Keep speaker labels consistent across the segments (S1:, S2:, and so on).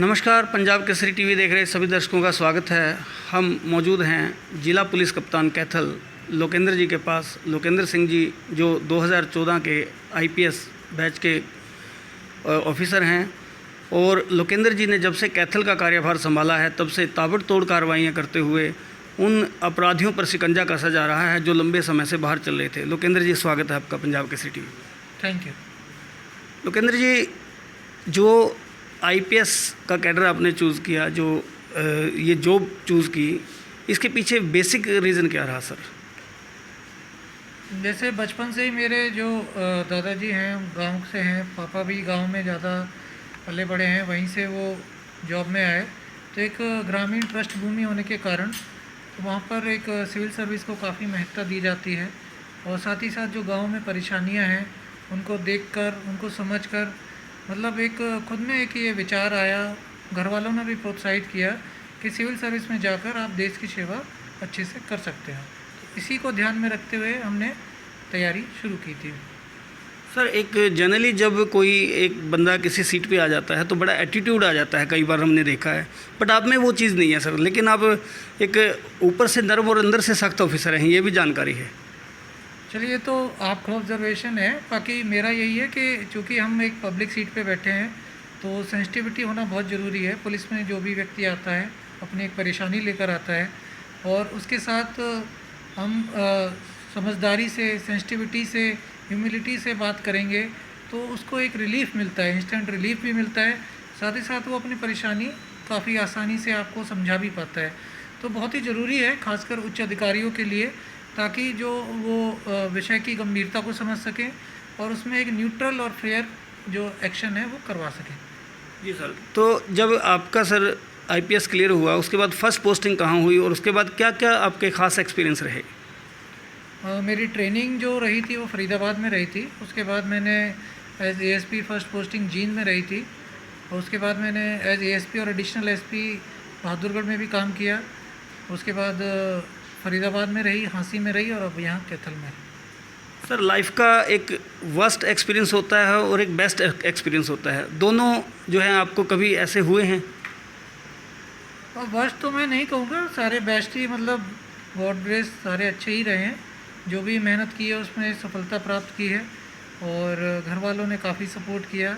S1: नमस्कार, पंजाब केसरी टीवी देख रहे सभी दर्शकों का स्वागत है। हम मौजूद हैं जिला पुलिस कप्तान कैथल लोकेंद्र जी के पास। लोकेंद्र सिंह जी जो 2014 के आईपीएस बैच के ऑफिसर हैं और लोकेंद्र जी ने जब से कैथल का कार्यभार संभाला है तब से ताबड़तोड़ कार्रवाइयाँ करते हुए उन अपराधियों पर शिकंजा कसा जा रहा है जो लंबे समय से बाहर चल रहे थे। लोकेंद्र जी, स्वागत है आपका Punjab Kesari TV.
S2: Thank you.
S1: Lokendra ji, जो आईपीएस का कैडर आपने चूज़ किया, जो ये जॉब चूज़ की, इसके पीछे बेसिक रीज़न क्या रहा सर?
S2: जैसे बचपन से ही मेरे जो दादाजी हैं गांव से हैं, पापा भी गांव में ज़्यादा पले बड़े हैं, वहीं से वो जॉब में आए। तो एक ग्रामीण पृष्ठभूमि होने के कारण तो वहाँ पर एक सिविल सर्विस को काफ़ी महत्ता दी जाती है। और साथ ही साथ जो गांव में परेशानियाँ हैं उनको देखकर, उनको समझकर, मतलब एक खुद में एक ये विचार आया, घर वालों ने भी प्रोत्साहित किया कि सिविल सर्विस में जाकर आप देश की सेवा अच्छे से कर सकते हैं। तो इसी को ध्यान में रखते हुए हमने तैयारी शुरू की थी।
S1: सर, एक जनरली जब कोई एक बंदा किसी सीट पे आ जाता है तो बड़ा एटीट्यूड आ जाता है, कई बार हमने देखा है, बट आप में वो चीज़ नहीं है सर। लेकिन आप एक ऊपर से नर्म और अंदर से सख्त ऑफिसर हैं, ये भी जानकारी है।
S2: चलिए, तो आपका ऑब्जर्वेशन है। बाकी मेरा यही है कि चूँकि हम एक पब्लिक सीट पे बैठे हैं तो सेंसिटिविटी होना बहुत ज़रूरी है। पुलिस में जो भी व्यक्ति आता है अपनी एक परेशानी लेकर आता है और उसके साथ हम समझदारी से, सेंसिटिविटी से, ह्यूमिलिटी से बात करेंगे तो उसको एक रिलीफ़ मिलता है, इंस्टेंट रिलीफ़ भी मिलता है। साथ ही साथ वो अपनी परेशानी काफ़ी आसानी से आपको समझा भी पाता है। तो बहुत ही ज़रूरी है, खासकर उच्च अधिकारियों के लिए, ताकि जो वो विषय की गंभीरता को समझ सकें और उसमें एक न्यूट्रल और फेयर जो एक्शन है वो करवा सकें।
S1: जी सर, तो जब आपका सर आईपीएस क्लियर हुआ उसके बाद फर्स्ट पोस्टिंग कहाँ हुई और उसके बाद क्या क्या आपके ख़ास एक्सपीरियंस रहे?
S2: मेरी ट्रेनिंग जो रही थी वो फरीदाबाद में रही थी। उसके बाद मैंने as ASP first posting Jind में रही थी और उसके बाद मैंने एज एएसपी और एडिशनल एसपी बहादुरगढ़ में भी काम किया। उसके बाद फरीदाबाद में रही, हाँसी में रही और अब यहाँ कैथल में।
S1: सर, लाइफ का एक वर्स्ट एक्सपीरियंस होता है और एक बेस्ट एक्सपीरियंस होता है, दोनों जो हैं आपको कभी ऐसे हुए हैं?
S2: और वर्स्ट तो मैं नहीं कहूँगा, सारे बेस्ट ही, मतलब गॉड ग्रेस सारे अच्छे ही रहे हैं। जो भी मेहनत की है उसमें सफलता प्राप्त की है और घर वालों ने काफ़ी सपोर्ट किया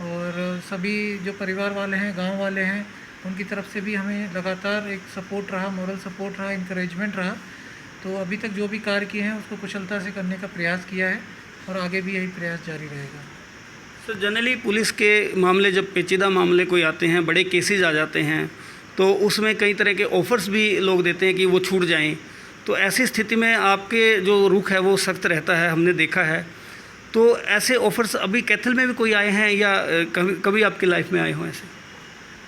S2: और सभी जो परिवार वाले हैं, गांव वाले हैं, उनकी तरफ से भी हमें लगातार एक सपोर्ट रहा, मॉरल सपोर्ट रहा, इंकरेजमेंट रहा। तो अभी तक जो भी कार्य किए हैं उसको कुशलता से करने का प्रयास किया है और आगे भी यही प्रयास जारी रहेगा।
S1: सर, जनरली पुलिस के मामले, जब पेचीदा मामले कोई आते हैं, बड़े केसेज आ जाते हैं, तो उसमें कई तरह के ऑफ़र्स भी लोग देते हैं कि वो छूट जाएं। तो ऐसी स्थिति में आपके जो रुख है वो सख्त रहता है, हमने देखा है। तो ऐसे ऑफ़र्स अभी कैथल में भी कोई आए हैं या कभी आपकी लाइफ में आए हों ऐसे?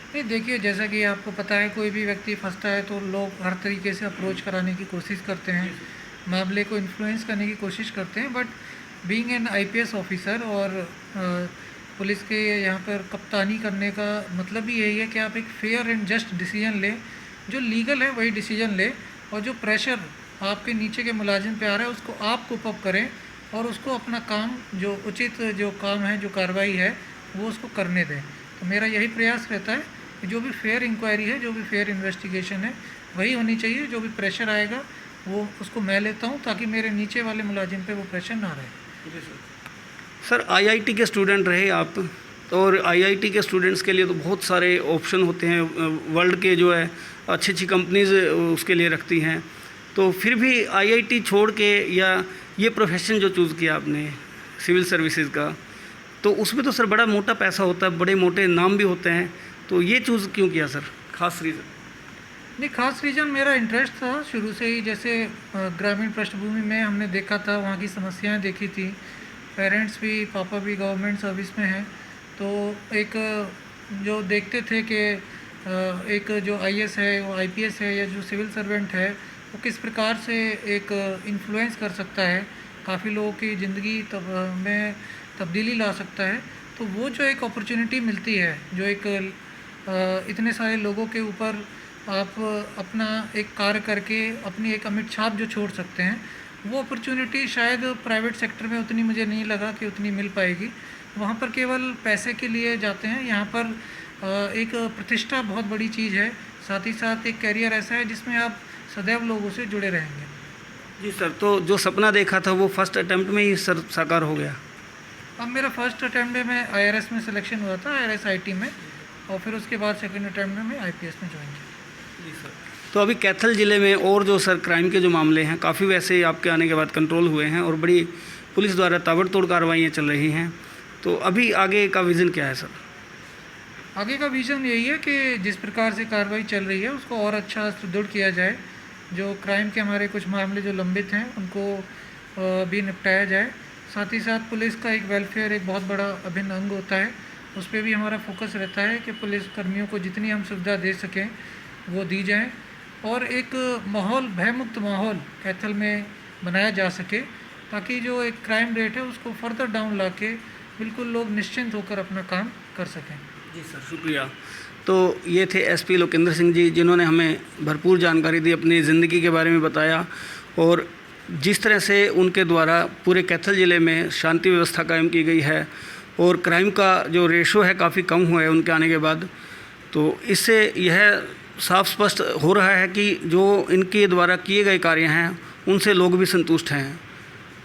S2: नहीं, देखिए, जैसा कि आपको पता है, कोई भी व्यक्ति फंसता है तो लोग हर तरीके से अप्रोच कराने की कोशिश करते हैं, मामले को इन्फ्लुएंस करने की कोशिश करते हैं। But being an IPS officer और पुलिस के यहाँ पर कप्तानी करने का मतलब भी यही है कि आप एक फेयर एंड जस्ट डिसीजन लें, जो लीगल है वही डिसीजन लें और जो प्रेशर आपके नीचे के मुलाजिम पे आ रहा है उसको आप कोप अप करें और उसको अपना काम, जो उचित जो काम है, जो कार्रवाई है, वो उसको करने दें। तो मेरा यही प्रयास रहता है कि जो भी फेयर इंक्वायरी है, जो भी फेयर इन्वेस्टिगेशन है, वही होनी चाहिए। जो भी प्रेशर आएगा वो उसको मैं लेता हूँ ताकि मेरे नीचे वाले मुलाजिम पे वो प्रेशर ना रहे।
S1: सर, आईआईटी के स्टूडेंट रहे आप, और आईआईटी के स्टूडेंट्स के लिए तो बहुत सारे ऑप्शन होते हैं, वर्ल्ड के जो है अच्छी अच्छी कंपनीज उसके लिए रखती हैं। तो फिर भी आईआईटी छोड़ के या ये प्रोफेशन जो चूज़ किया आपने सिविल सर्विसेज का, तो उसमें तो सर बड़ा मोटा पैसा होता है, बड़े मोटे नाम भी होते हैं, तो ये चूज़ क्यों किया सर? खास रीज़न?
S2: नहीं, खास रीज़न मेरा इंटरेस्ट था शुरू से ही। जैसे ग्रामीण पृष्ठभूमि में हमने देखा था, वहाँ की समस्याएं देखी थी। पेरेंट्स भी, पापा भी गवर्नमेंट सर्विस में हैं, तो एक जो देखते थे कि एक जो आईएएस है, वो आईपीएस है, या जो सिविल सर्वेंट है वो किस प्रकार से एक इन्फ्लुएंस कर सकता है, काफ़ी लोगों की ज़िंदगी में तब्दीली ला सकता है। तो वो जो एक अपॉर्चुनिटी मिलती है, जो एक इतने सारे लोगों के ऊपर आप अपना एक कार्य करके अपनी एक अमिट छाप जो छोड़ सकते हैं, वो अपॉर्चुनिटी शायद प्राइवेट सेक्टर में उतनी मुझे नहीं लगा कि उतनी मिल पाएगी। वहाँ पर केवल पैसे के लिए जाते हैं, यहाँ पर एक प्रतिष्ठा बहुत बड़ी चीज़ है, साथ ही साथ एक करियर ऐसा है जिसमें आप सदैव लोगों से जुड़े रहेंगे।
S1: जी सर, तो जो सपना देखा था वो फर्स्ट अटेम्प्ट में ही सर साकार हो गया?
S2: अब मेरा फर्स्ट अटैम्प्ट में IRS में सिलेक्शन हुआ था, IRS IT में, और फिर उसके बाद सेकंड अटैम्प्ट में मैं IPS में ज्वाइन किया।
S1: जी सर। तो अभी कैथल ज़िले में और जो सर क्राइम के जो मामले हैं काफ़ी वैसे आपके आने के बाद कंट्रोल हुए हैं और बड़ी पुलिस द्वारा ताबड़तोड़ कार्रवाइयाँ चल रही हैं, तो अभी आगे का विज़न क्या है सर?
S2: आगे का विज़न यही है कि जिस प्रकार से कार्रवाई चल रही है उसको और अच्छा सुदृढ़ किया जाए, जो क्राइम के हमारे कुछ मामले जो लंबित हैं उनको भी निपटाया जाए। साथ ही साथ पुलिस का एक वेलफेयर एक बहुत बड़ा अभिन्न अंग होता है, उस पर भी हमारा फोकस रहता है कि पुलिस कर्मियों को जितनी हम सुविधा दे सकें वो दी जाए, और एक माहौल, भयमुक्त माहौल कैथल में बनाया जा सके, ताकि जो एक क्राइम रेट है उसको फर्दर डाउन ला के बिल्कुल लोग निश्चिंत होकर अपना काम कर सकें।
S1: जी सर, शुक्रिया। तो ये थे SP लोकेंद्र सिंह जी, जिन्होंने हमें भरपूर जानकारी दी, अपनी ज़िंदगी के बारे में बताया और जिस तरह से उनके द्वारा पूरे कैथल ज़िले में शांति व्यवस्था कायम की गई है और क्राइम का जो रेशो है काफ़ी कम हुआ है उनके आने के बाद। तो इससे यह साफ स्पष्ट हो रहा है कि जो इनके द्वारा किए गए कार्य हैं उनसे लोग भी संतुष्ट हैं।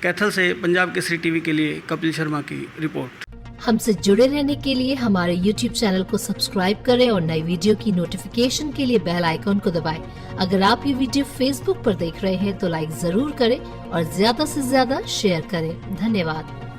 S1: कैथल से पंजाब केसरी TV के लिए कपिल शर्मा की रिपोर्ट।
S3: हमसे जुड़े रहने के लिए हमारे YouTube चैनल को सब्सक्राइब करें और नई वीडियो की नोटिफिकेशन के लिए बेल आइकॉन को दबाएं। अगर आप ये वीडियो Facebook पर देख रहे हैं तो लाइक जरूर करें और ज्यादा से ज्यादा शेयर करें। धन्यवाद।